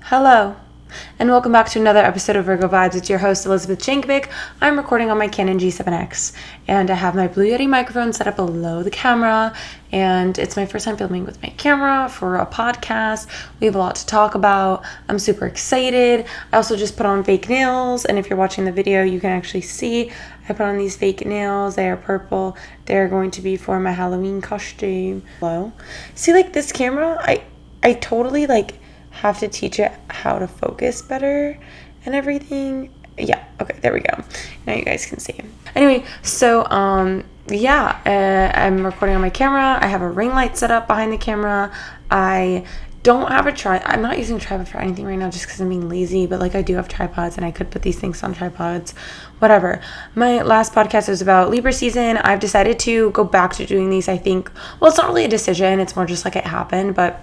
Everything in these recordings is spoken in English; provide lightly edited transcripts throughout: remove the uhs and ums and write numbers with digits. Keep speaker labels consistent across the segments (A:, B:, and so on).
A: Hello, and welcome back to another episode of Virgo Vibes. It's your host, Elizabeth Jankovic. I'm recording on my Canon G7X, and I have my Blue Yeti microphone set up below the camera, and it's my first time filming with my camera for a podcast. We have a lot to talk about. I'm super excited. I also just put on fake nails, and if you're watching the video, you can actually see I put on these fake nails. They are purple. They're going to be for my Halloween costume. Hello. See, like, this camera, I totally, have to teach it how to focus better and everything. Yeah, okay, there we go. Now you guys can see. Anyway, so I'm recording on my camera. I have a ring light set up behind the camera. I don't have I'm not using a tripod for anything right now just because I'm being lazy, but I do have tripods and I could put these things on tripods, whatever. My last podcast was about Libra season. I've decided to go back to doing these. I think, well, it's not really a decision. It's more just it happened, but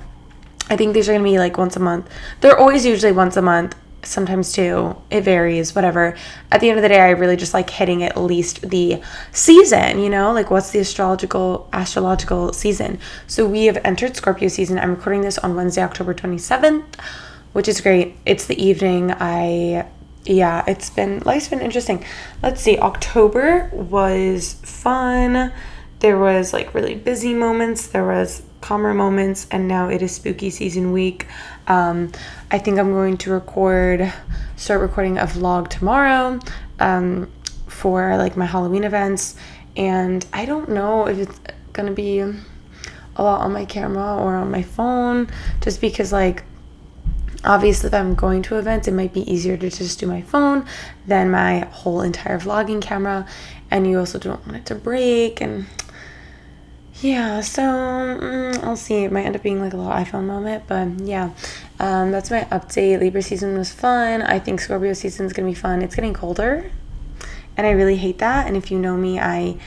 A: I think these are going to be once a month. They're always usually once a month, sometimes two. It varies, whatever. At the end of the day, I really just hitting at least the season, what's the astrological season. So we have entered Scorpio season. I'm recording this on Wednesday, October 27th, which is great. It's the evening. Life's been interesting. Let's see. October was fun. There was really busy moments. There was calmer moments, and now it is spooky season week. I think I'm going to start recording a vlog tomorrow for my Halloween events, and I don't know if it's gonna be a lot on my camera or on my phone, just because obviously if I'm going to events, it might be easier to just do my phone than my whole entire vlogging camera, and you also don't want it to break. And yeah, so I'll see. It might end up being a little iPhone moment, but yeah, that's my update. Libra season was fun. I think Scorpio season is going to be fun. It's getting colder, and I really hate that. And if you know me, I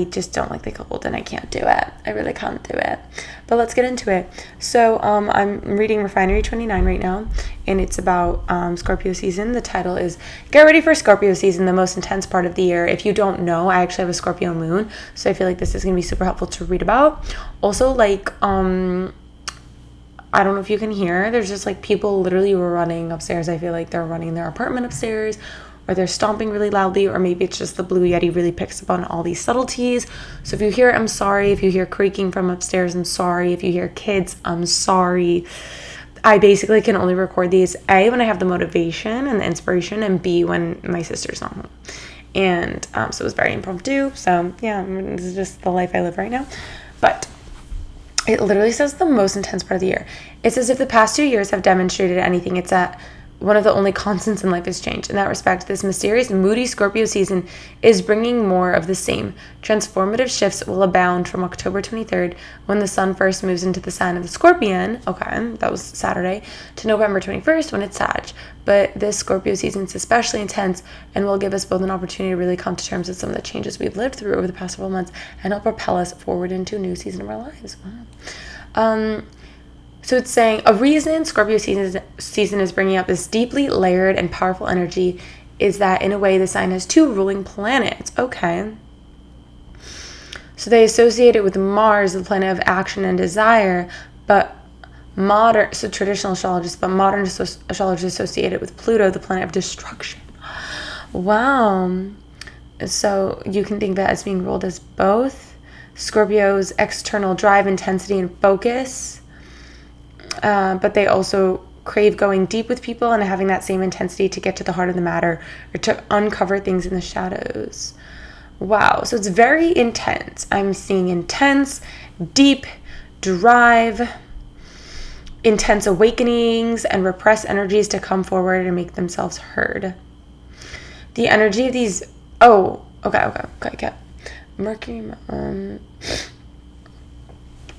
A: just don't like the cold, and I can't do it. I really can't do it. But let's get into it. So I'm reading Refinery 29 right now, and it's about Scorpio season. The title is Get Ready for Scorpio Season, the most intense part of the year. If you don't know, I actually have a Scorpio moon, so I feel this is going to be super helpful to read about. Also, I don't know if you can hear, there's just people literally running upstairs. I feel they're running their apartment upstairs, or they're stomping really loudly, or maybe it's just the Blue Yeti really picks up on all these subtleties. So if you hear it, I'm sorry. If you hear creaking from upstairs, I'm sorry. If you hear kids, I'm sorry. I basically can only record these, A, when I have the motivation and the inspiration, and B, when my sister's not home. And so it was very impromptu. So yeah, this is just the life I live right now. But it literally says the most intense part of the year. It says if the past 2 years have demonstrated anything, it's that one of the only constants in life is change. In that respect, this mysterious, moody Scorpio season is bringing more of the same. Transformative shifts will abound from October 23rd, when the sun first moves into the sign of the Scorpion, okay, that was Saturday, to November 21st, when it's Sag. But this Scorpio season is especially intense and will give us both an opportunity to really come to terms with some of the changes we've lived through over the past several months, and help propel us forward into a new season of our lives. Wow. So it's saying a reason Scorpio season is bringing up this deeply layered and powerful energy is that in a way the sign has two ruling planets. Okay. So they associate it with Mars, the planet of action and desire, but traditional astrologists, but modern astrologers associate it with Pluto, the planet of destruction. Wow. So you can think that as being ruled as both. Scorpio's external drive, intensity, and focus. But they also crave going deep with people and having that same intensity to get to the heart of the matter, or to uncover things in the shadows. Wow. So it's very intense. I'm seeing intense, deep drive, intense awakenings, and repressed energies to come forward and make themselves heard. The energy of these... Oh, okay. Mercury...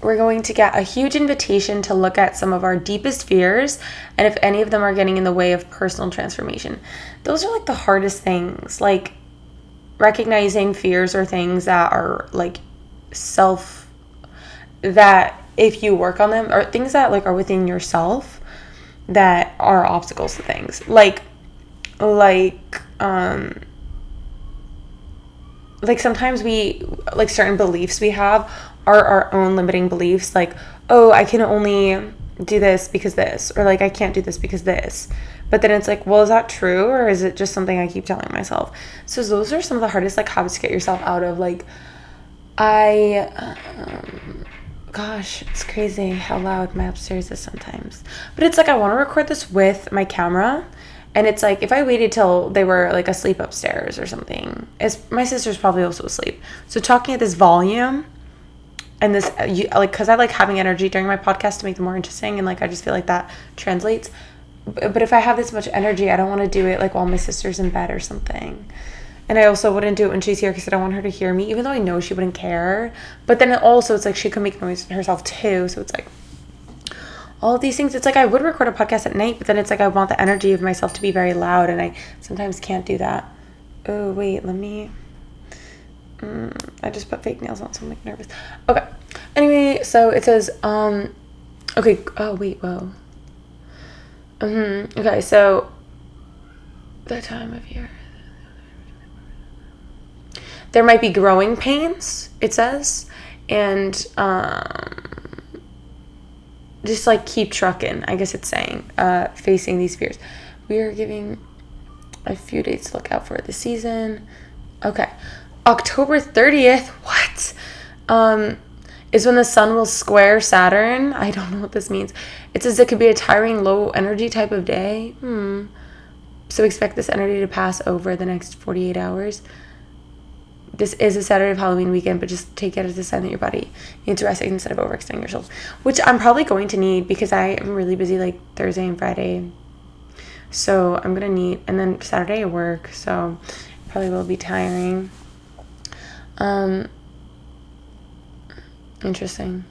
A: We're going to get a huge invitation to look at some of our deepest fears, and if any of them are getting in the way of personal transformation. Those are the hardest things, recognizing fears or things that are that if you work on them, or things that are within yourself that are obstacles to things. Sometimes we, certain beliefs we have are our own limiting beliefs. I can only do this because this, or like I can't do this because this. But then it's like, well, is that true, or is it just something I keep telling myself? So those are some of the hardest like habits to get yourself out of. Like gosh, it's crazy how loud my upstairs is sometimes. But it's like I want to record this with my camera, and it's like if I waited till they were like asleep upstairs or something, my sister's probably also asleep. So talking at this volume and this, because I like having energy during my podcast to make them more interesting, and like I just feel like that translates. But if I have this much energy, I don't want to do it like while my sister's in bed or something. And I also wouldn't do it when she's here because I don't want her to hear me, even though I know she wouldn't care. But then also it's like she could make noise herself too. So it's like all of these things. It's like I would record a podcast at night, but then it's like I want the energy of myself to be very loud, and I sometimes can't do that. Oh, wait, let me... I just put fake nails on, so I'm like nervous. Okay. Anyway, so it says, okay. Oh, wait, whoa. Okay, so the time of year. There might be growing pains, it says, and just like keep trucking, I guess it's saying, facing these fears. We are giving a few dates to look out for this season. Okay. October 30th, what? Is when the sun will square Saturn. I don't know what this means. It says it could be a tiring, low energy type of day. So expect this energy to pass over the next 48 hours. This is a Saturday of Halloween weekend, but just take it as a sign that your body needs to rest instead of overextending yourself, which I'm probably going to need because I am really busy like Thursday and Friday. So I'm going to need, and then Saturday at work, so it probably will be tiring. Interesting.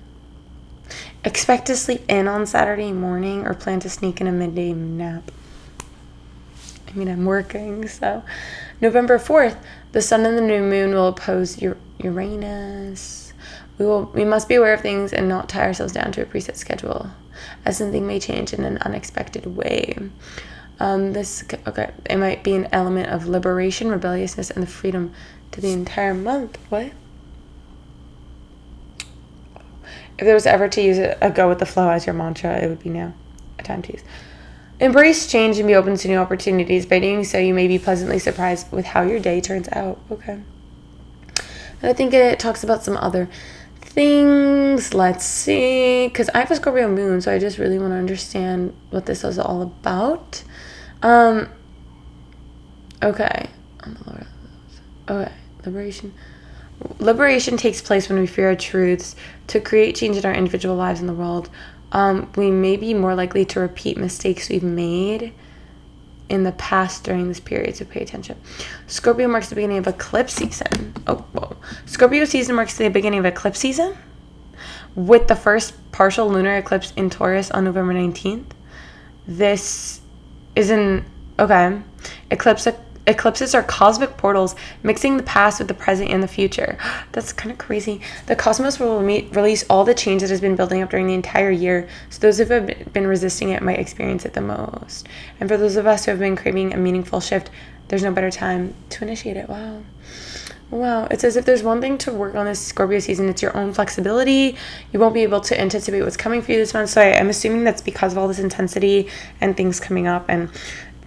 A: Expect to sleep in on Saturday morning or plan to sneak in a midday nap. I mean, I'm working, so. November 4th, the sun and the new moon will oppose Uranus. We must be aware of things and not tie ourselves down to a preset schedule, as something may change in an unexpected way. It might be an element of liberation, rebelliousness, and the freedom to the entire month. What? If there was ever to use a go with the flow as your mantra, it would be now. A time to use. Embrace change and be open to new opportunities. By doing so, you may be pleasantly surprised with how your day turns out. Okay. And I think it talks about some other things. Let's see. Because I have a Scorpio moon, so I just really want to understand what this is all about. Okay. Okay. Liberation takes place when we fear our truths to create change in our individual lives in the world. We may be more likely to repeat mistakes we've made in the past during this period, so pay attention. Scorpio marks the beginning of eclipse season. Oh, whoa. Scorpio season marks the beginning of eclipse season with the first partial lunar eclipse in Taurus on November 19th. This is Eclipses are cosmic portals mixing the past with the present and the future. That's kind of crazy. The cosmos will release all the change that has been building up during the entire year, so those who have been resisting it might experience it the most. And for those of us who have been craving a meaningful shift, there's no better time to initiate it. Wow. It says if there's one thing to work on this Scorpio season, it's your own flexibility. You won't be able to anticipate what's coming for you this month, so I'm assuming that's because of all this intensity and things coming up and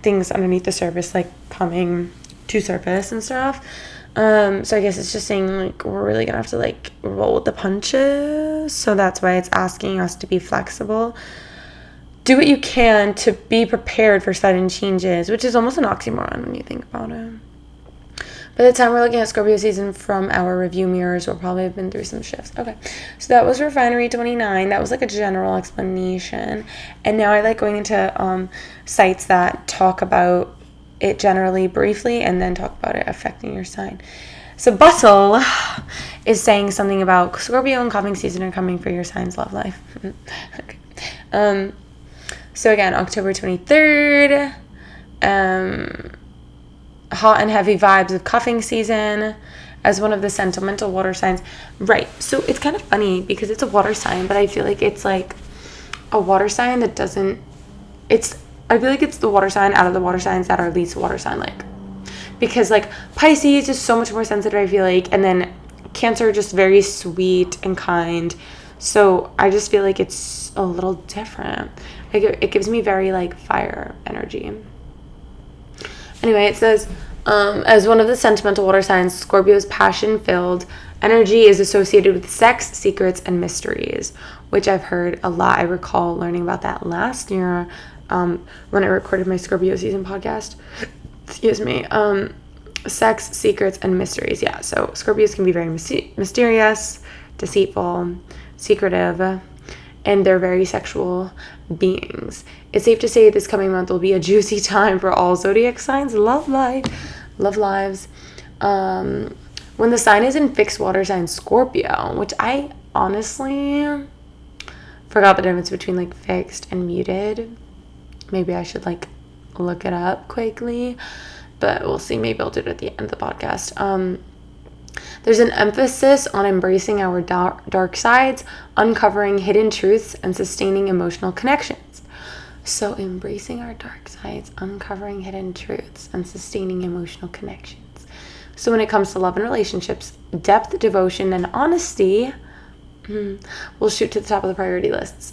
A: things underneath the surface like coming to surface and stuff. So I guess it's just saying like we're really gonna have to like roll with the punches. So that's why it's asking us to be flexible. Do what you can to be prepared for sudden changes, which is almost an oxymoron when you think about it. By the time we're looking at Scorpio season from our review mirrors, we'll probably have been through some shifts. Okay, so that was Refinery 29. That was like a general explanation. And now I like going into sites that talk about it generally briefly and then talk about it affecting your sign. So Bustle is saying something about Scorpio and cuffing season are coming for your sign's love life. Okay. So again, October 23rd. Hot and heavy vibes of cuffing season as one of the sentimental water signs. Right. So it's kind of funny because it's a water sign, but I feel like it's like a water sign that doesn't, I feel like it's the water sign out of the water signs that are least water sign like. Because like Pisces is so much more sensitive, I feel like, and then Cancer just very sweet and kind. So I just feel like it's a little different. It gives me very like fire energy. Anyway, it says, as one of the sentimental water signs, Scorpio's passion-filled energy is associated with sex, secrets, and mysteries, which I've heard a lot. I recall learning about that last year when I recorded my Scorpio season podcast. Excuse me. Sex, secrets, and mysteries. Yeah, so Scorpios can be very mysterious, deceitful, secretive, and they're very sexual beings. It's safe to say this coming month will be a juicy time for all zodiac signs. Love lives. When the sign is in fixed water sign Scorpio, which I honestly forgot the difference between like fixed and muted. Maybe I should like look it up quickly, but we'll see. Maybe I'll do it at the end of the podcast. There's an emphasis on embracing our dark sides, uncovering hidden truths, and sustaining emotional connections. So embracing our dark sides, uncovering hidden truths, and sustaining emotional connections. So when it comes to love and relationships, depth, devotion, and honesty will shoot to the top of the priority lists.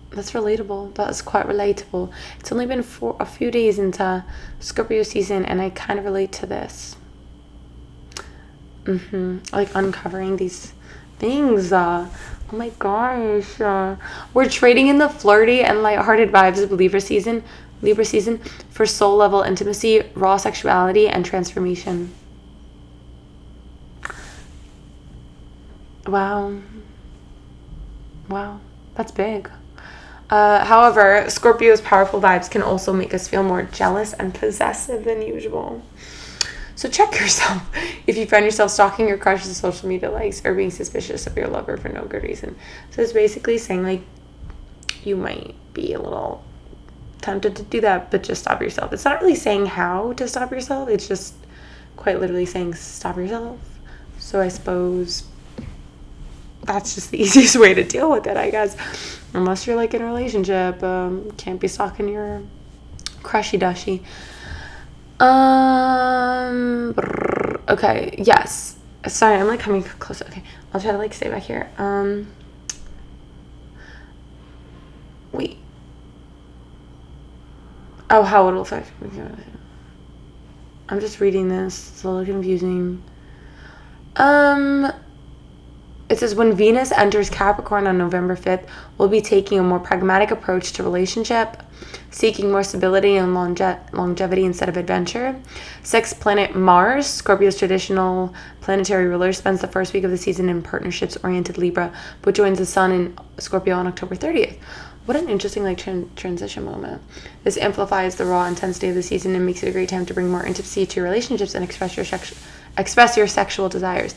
A: That's relatable. That's quite relatable. It's only been a few days into Scorpio season, and I kind of relate to this. Like uncovering these things. Oh my gosh. We're trading in the flirty and lighthearted vibes of Libra season for soul level intimacy, raw sexuality, and transformation. Wow. That's big. However, Scorpio's powerful vibes can also make us feel more jealous and possessive than usual. So check yourself if you find yourself stalking your crush's social media likes or being suspicious of your lover for no good reason. So it's basically saying like you might be a little tempted to do that, but just stop yourself. It's not really saying how to stop yourself. It's just quite literally saying stop yourself. So I suppose that's just the easiest way to deal with it, I guess. Unless you're like in a relationship, can't be stalking your crushy dushy. Okay, yes. Sorry, I'm like coming closer. Okay, I'll try to like stay back here. Wait. Oh, how it'll affect me. I'm just reading this. It's a little confusing. It says, when Venus enters Capricorn on November 5th, we'll be taking a more pragmatic approach to relationship, seeking more stability and longevity instead of adventure. Sex planet Mars, Scorpio's traditional planetary ruler, spends the first week of the season in partnerships-oriented Libra, but joins the Sun in Scorpio on October 30th. What an interesting like transition moment. This amplifies the raw intensity of the season and makes it a great time to bring more intimacy to your relationships and express your sexual desires.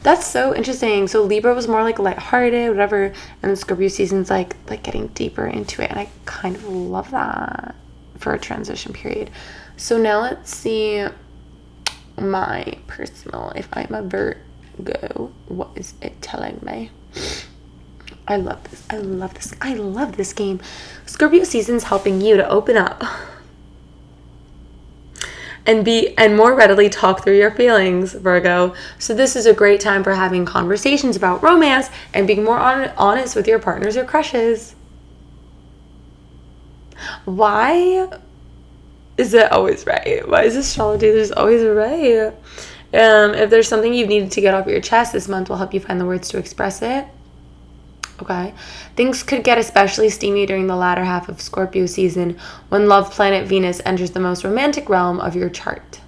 A: That's so interesting. So Libra was more like lighthearted, whatever, and the Scorpio season's like getting deeper into it, and I kind of love that for a transition period. So now let's see my personal, if I'm a Virgo, what is it telling me? I love this game. Scorpio season's helping you to open up and more readily talk through your feelings, Virgo. So this is a great time for having conversations about romance and being more honest with your partners or crushes. Why is it always right? Why is astrology there's always right? If there's something you've needed to get off your chest, this month will help you find the words to express it. Okay. Things could get especially steamy during the latter half of Scorpio season when love planet Venus enters the most romantic realm of your chart.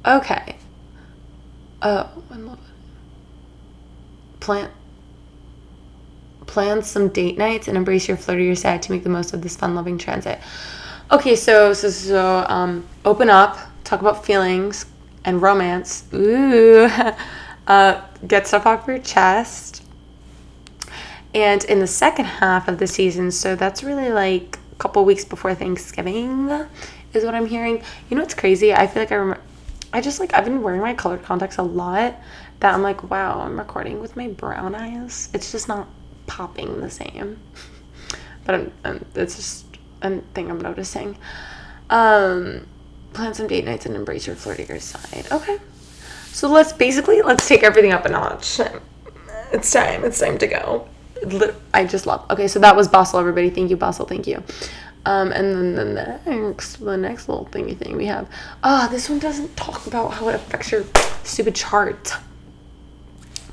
A: Okay. Plan some date nights and embrace your flirtier side to make the most of this fun-loving transit. Okay, so open up, talk about feelings and romance. Ooh. Get stuff off your chest. And in the second half of the season, so that's really like a couple weeks before Thanksgiving is what I'm hearing. You know what's crazy? I feel like I've been wearing my colored contacts a lot that I'm like, wow, I'm recording with my brown eyes. It's just not popping the same. But it's just a thing I'm noticing. Plan some date nights and embrace your flirtier side. Okay. So let's take everything up a notch. It's time to go. I just love. Okay, so that was bustle, everybody. Thank you, bustle. Thank you. And then the next little thingy thing we have. This one doesn't talk about how it affects your stupid chart.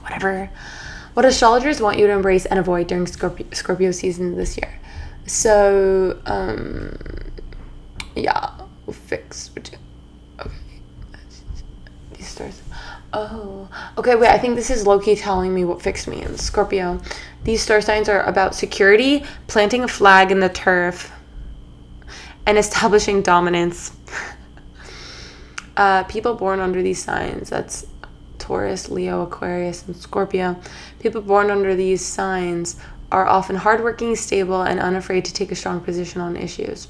A: Whatever. What astrologers want you to embrace and avoid during Scorpio season this year. So, yeah, we'll fix. Okay, these stars. Oh, okay, wait, I think this is low-key telling me what fixed me in Scorpio. These star signs are about security, planting a flag in the turf, and establishing dominance. People born under these signs, that's Taurus, Leo, Aquarius, and Scorpio. People born under these signs are often hardworking, stable, and unafraid to take a strong position on issues.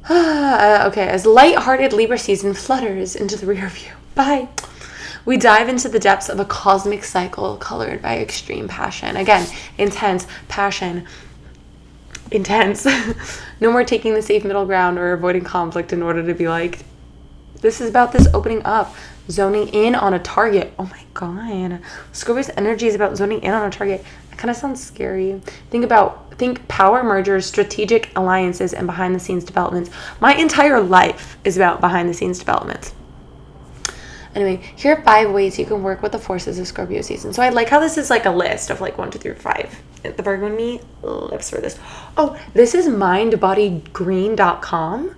A: Okay, as light-hearted Libra season flutters into the rear view. Bye. We dive into the depths of a cosmic cycle colored by extreme passion. Again, intense passion. Intense. No more taking the safe middle ground or avoiding conflict in order to be like, this is about this opening up, zoning in on a target. Oh my god. Scorpio's energy is about zoning in on a target. That kind of sounds scary. Think power mergers, strategic alliances, and behind the scenes developments. My entire life is about behind the scenes developments. Anyway, here are 5 ways you can work with the forces of Scorpio season. So I like how this is like a list of like 1, 2, 3, 5. The Virgo in me lives for this. Oh, this is mindbodygreen.com,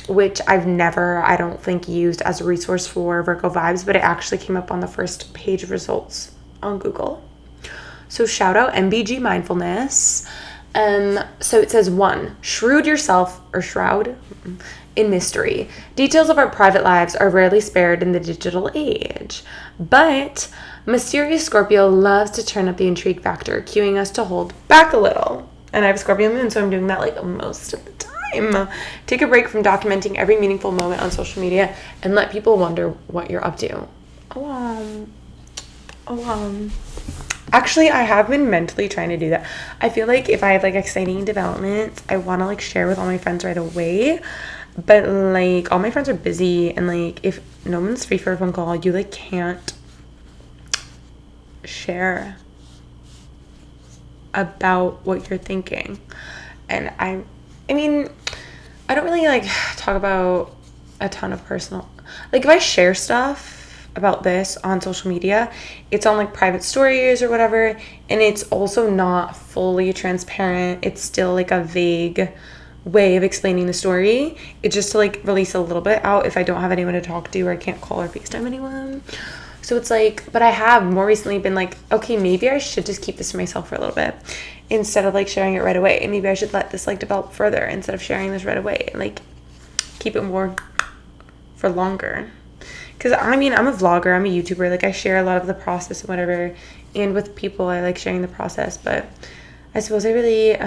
A: which I've never, I don't think, used as a resource for Virgo vibes, but it actually came up on the first page of results on Google. So shout out MBG Mindfulness. So it says 1, shroud yourself or shroud in mystery. Details of our private lives are rarely spared in the digital age, but mysterious Scorpio loves to turn up the intrigue factor, cueing us to hold back a little. And I have a Scorpio moon, so I'm doing that like most of the time. Take a break from documenting every meaningful moment on social media and let people wonder what you're up to. Actually, I have been mentally trying to do that. I feel like if I have like exciting developments, I want to like share with all my friends right away. But like all my friends are busy, and like if no one's free for a phone call, you like can't share about what you're thinking. And I mean, I don't really like talk about a ton of personal, like if I share stuff about this on social media, it's on like private stories or whatever, and it's also not fully transparent. It's still like a vague way of explaining the story. It's just to like release a little bit out if I don't have anyone to talk to or I can't call or FaceTime anyone. So it's like, but I have more recently been like, okay, maybe I should just keep this to myself for a little bit instead of like sharing it right away. And maybe I should let this like develop further instead of sharing this right away, and like keep it more for longer. Because I mean, I'm a vlogger, I'm a YouTuber, like I share a lot of the process and whatever, and with people I like sharing the process, but I suppose I really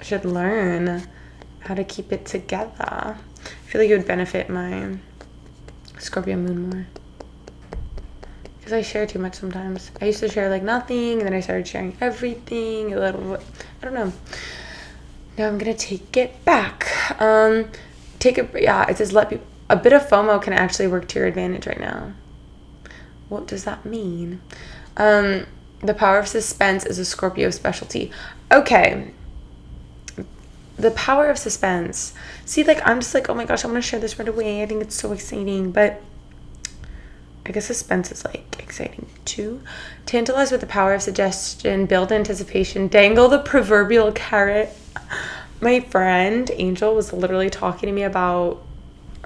A: should learn how to keep it together. I feel like it would benefit my Scorpio moon more, because I share too much sometimes. I used to share like nothing, and then I started sharing everything a little. I don't know. Now I'm gonna take it back. It says let people. A bit of FOMO can actually work to your advantage right now. What does that mean? The power of suspense is a Scorpio specialty. Okay. The power of suspense. See, like, I'm just like, oh my gosh, I want to share this right away. I think it's so exciting. But I guess suspense is, like, exciting too. Tantalize with the power of suggestion. Build anticipation. Dangle the proverbial carrot. My friend, Angel, was literally talking to me about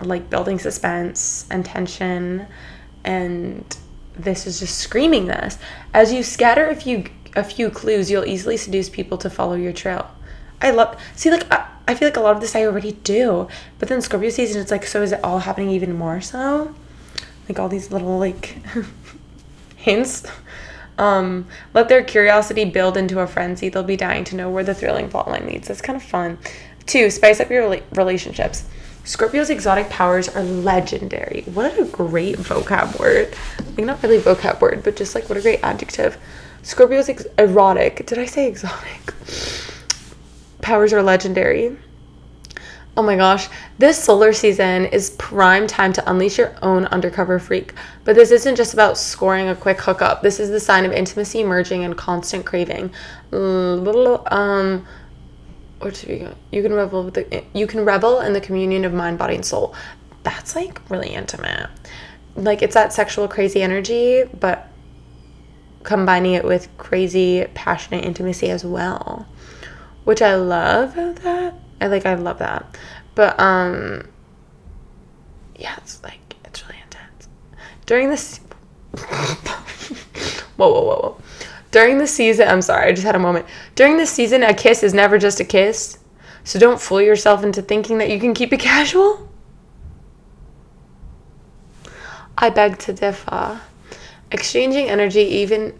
A: like building suspense and tension, and this is just screaming this. As you scatter a few clues, you'll easily seduce people to follow your trail. I feel like a lot of this I already do, but then Scorpio season, it's like, so is it all happening even more so? Like all these little like hints. Let their curiosity build into a frenzy. They'll be dying to know where the thrilling plotline leads. That's kind of fun. 2, spice up your relationships. Scorpio's exotic powers are legendary. What a great vocab word. Like, not really vocab word, but just like what a great adjective. Scorpio's erotic. Did I say exotic? Powers are legendary. Oh my gosh, this solar season is prime time to unleash your own undercover freak. But this isn't just about scoring a quick hookup. This is the sign of intimacy merging and constant craving. You can revel in the communion of mind, body, and soul. That's like really intimate. Like it's that sexual crazy energy, but combining it with crazy passionate intimacy as well, which I love that. I love that. But yeah, it's really intense. During this whoa. During the season, I'm sorry, I just had a moment. During this season, a kiss is never just a kiss. So don't fool yourself into thinking that you can keep it casual. I beg to differ. Exchanging energy, even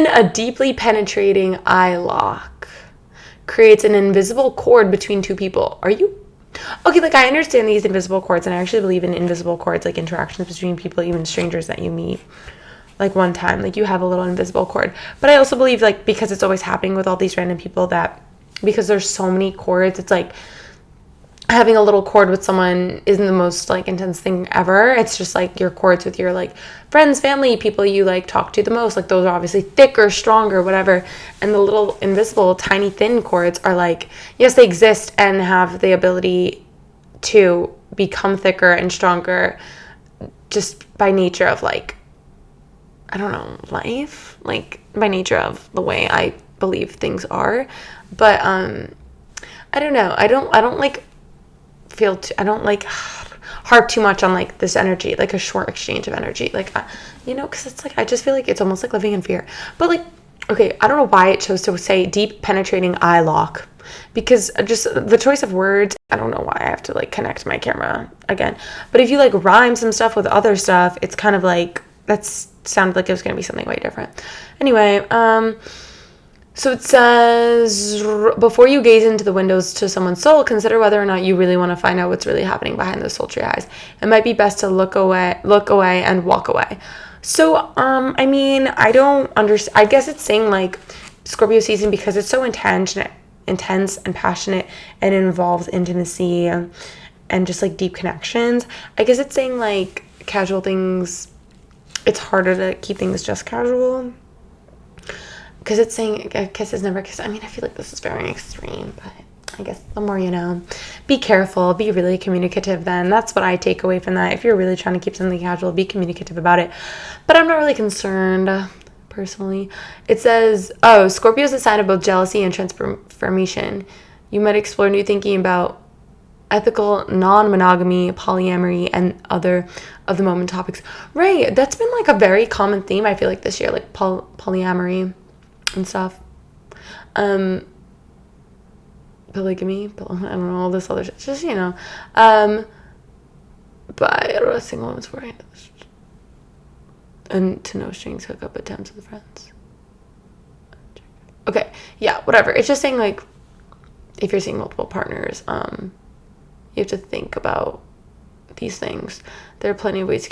A: a deeply penetrating eye lock creates an invisible cord between two people. Are you? Okay, like I understand these invisible cords, and I actually believe in invisible cords, like interactions between people, even strangers that you meet. Like one time, like you have a little invisible cord. But I also believe like because it's always happening with all these random people that because there's so many cords, it's like having a little cord with someone isn't the most like intense thing ever. It's just like your cords with your like friends, family, people you like talk to the most. Like those are obviously thicker, stronger, whatever. And the little invisible, tiny, thin cords are like, yes, they exist and have the ability to become thicker and stronger just by nature of like, I don't know, life. Like by nature of the way I believe things are. But I don't know. I don't like I don't like harp too much on like this energy, like a short exchange of energy, like because it's like I just feel like it's almost like living in fear. But like, okay, I don't know why it chose to say deep penetrating eye lock, because just the choice of words, I don't know why I have to like connect my camera again. But if you like rhyme some stuff with other stuff, it's kind of like that sounded like it was going to be something way different. Anyway, so it says, before you gaze into the windows to someone's soul, consider whether or not you really want to find out what's really happening behind those sultry eyes. It might be best to look away and walk away. So, I mean, I don't understand. I guess it's saying like Scorpio season because it's so intense and passionate and involves intimacy and just like deep connections. I guess it's saying like casual things. It's harder to keep things just casual. Because it's saying a kiss is never a kiss. I mean, I feel like this is very extreme, but I guess the more you know. Be careful. Be really communicative then. That's what I take away from that. If you're really trying to keep something casual, be communicative about it. But I'm not really concerned, personally. It says, Scorpio is a sign of both jealousy and transformation. You might explore new thinking about ethical non-monogamy, polyamory, and other of the moment topics. Right. That's been like a very common theme, I feel like, this year, like polyamory and stuff, polygamy, I don't know, all this other shit, just, but I don't know, single woman's for it, and to no strings hookup attempts with friends. Okay, yeah, whatever. It's just saying like, if you're seeing multiple partners, you have to think about these things. There are plenty of ways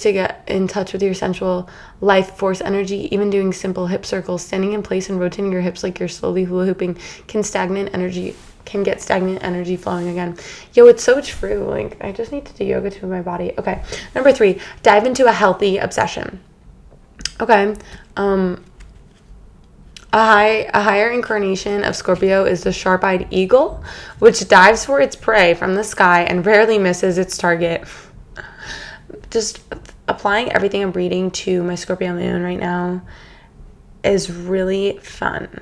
A: to get in touch with your sensual life force energy. Even doing simple hip circles, standing in place and rotating your hips like you're slowly hula hooping can get stagnant energy flowing again. Yo, it's so true. Like, I just need to do yoga to my body. Okay, number 3, dive into a healthy obsession. Okay, a higher incarnation of Scorpio is the sharp-eyed eagle, which dives for its prey from the sky and rarely misses its target. Just applying everything I'm reading to my Scorpio moon right now is really fun.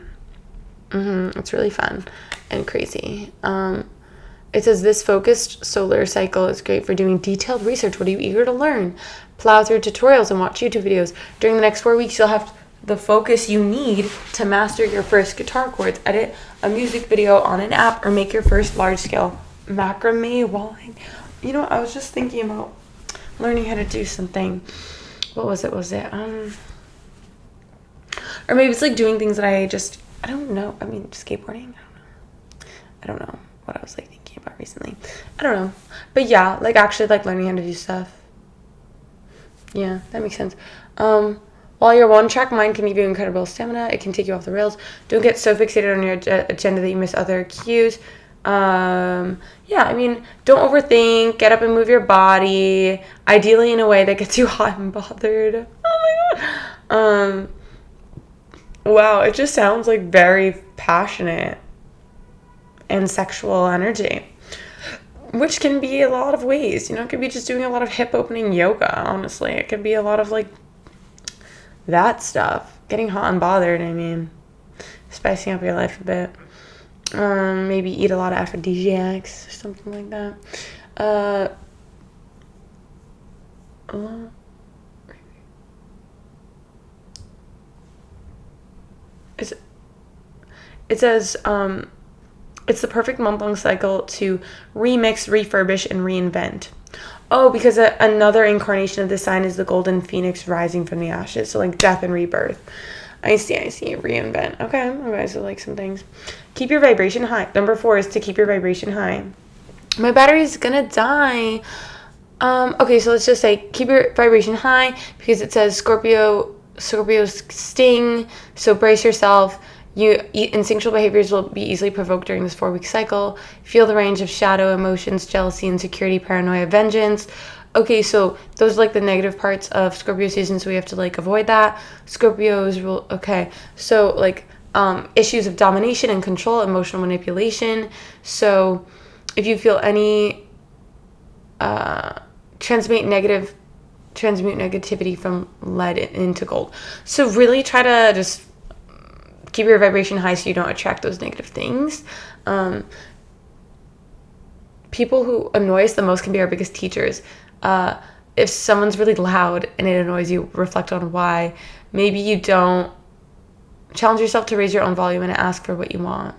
A: It's really fun and crazy. It says this focused solar cycle is great for doing detailed research. What are you eager to learn? Plow through tutorials and watch YouTube videos. During the next 4 weeks, you'll have the focus you need to master your first guitar chords, edit a music video on an app, or make your first large-scale macrame walling. You know, I was just thinking about learning how to do something. What was it? Or maybe it's like doing things that I don't know. I mean, skateboarding? I don't know what I was like thinking about recently. I don't know. But yeah, like actually like learning how to do stuff. Yeah, that makes sense. While your one-track mind can give you incredible stamina, it can take you off the rails. Don't get so fixated on your agenda that you miss other cues. Yeah, I mean, don't overthink. Get up and move your body. Ideally in a way that gets you hot and bothered. Oh my god. Wow, it just sounds like very passionate and sexual energy, which can be a lot of ways. You know, it could be just doing a lot of hip opening yoga, honestly. It could be a lot of like that stuff. Getting hot and bothered, I mean. Spicing up your life a bit. Maybe eat a lot of aphrodisiacs or something like that. It says, it's the perfect month-long cycle to remix, refurbish, and reinvent. Oh, because another incarnation of this sign is the golden phoenix rising from the ashes. So, like, death and rebirth. I see. Reinvent. Okay, so, like, some things. Keep your vibration high. Number 4 is to keep your vibration high. My battery's gonna die. Okay, so let's just say keep your vibration high because it says Scorpio's sting. So brace yourself. Instinctual behaviors will be easily provoked during this 4-week cycle. Feel the range of shadow emotions, jealousy, insecurity, paranoia, vengeance. Okay, so those are like the negative parts of Scorpio season, so we have to like avoid that. Scorpio's rule. Okay, so like issues of domination and control, emotional manipulation. So if you feel any transmute negativity from lead into gold. So really try to just keep your vibration high so you don't attract those negative things. People who annoy us the most can be our biggest teachers. If someone's really loud and it annoys you, reflect on why. Maybe you don't. Challenge yourself to raise your own volume and ask for what you want.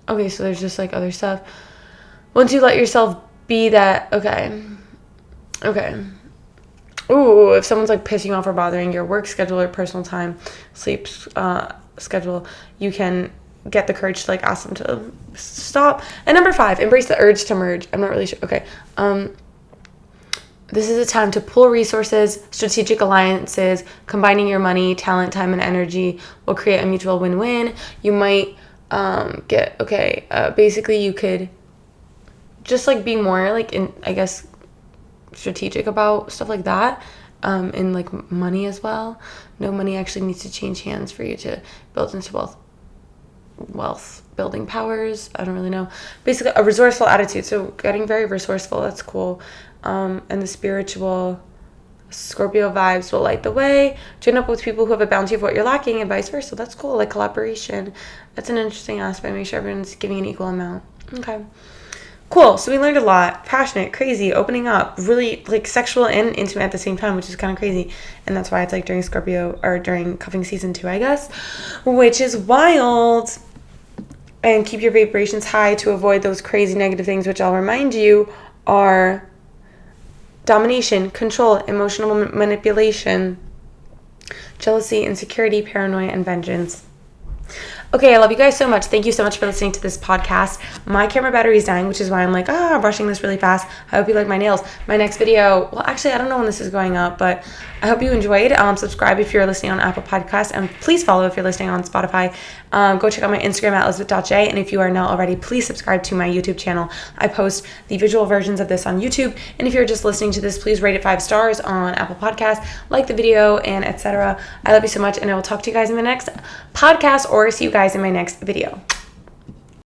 A: Okay, so there's just like other stuff. Once you let yourself be that, okay. Ooh, if someone's like pissing you off or bothering your work schedule or personal time, sleep schedule, you can get the courage to like ask them to stop. And number 5, embrace the urge to merge. I'm not really sure. Okay. This is a time to pool resources, strategic alliances. Combining your money, talent, time, and energy will create a mutual win-win. You might basically you could just like be more like strategic about stuff like that, in like money as well. No money actually needs to change hands for you to build into wealth building powers. I don't really know. Basically a resourceful attitude. So getting very resourceful, that's cool. And the spiritual Scorpio vibes will light the way. Join up with people who have a bounty of what you're lacking and vice versa. That's cool. Like collaboration. That's an interesting aspect. Make sure everyone's giving an equal amount. Okay. Cool. So we learned a lot. Passionate, crazy, opening up, really like sexual and intimate at the same time, which is kind of crazy. And that's why it's like during Scorpio or during cuffing season 2, I guess, which is wild. And keep your vibrations high to avoid those crazy negative things, which I'll remind you are domination, control, emotional manipulation, jealousy, insecurity, paranoia, and vengeance. Okay, I love you guys so much. Thank you so much for listening to this podcast. My camera battery is dying, which is why I'm like, rushing this really fast. I hope you like my nails. My next video, well, actually, I don't know when this is going up, but I hope you enjoyed. Subscribe if you're listening on Apple Podcasts, and please follow if you're listening on Spotify. Go check out my Instagram at elizabeth.j, and if you are not already, please subscribe to my YouTube channel. I post the visual versions of this on YouTube, and if you're just listening to this, please rate it 5 stars on Apple Podcasts, like the video, and etc. I love you so much, and I will talk to you guys in the next podcast or see you guys in my next video.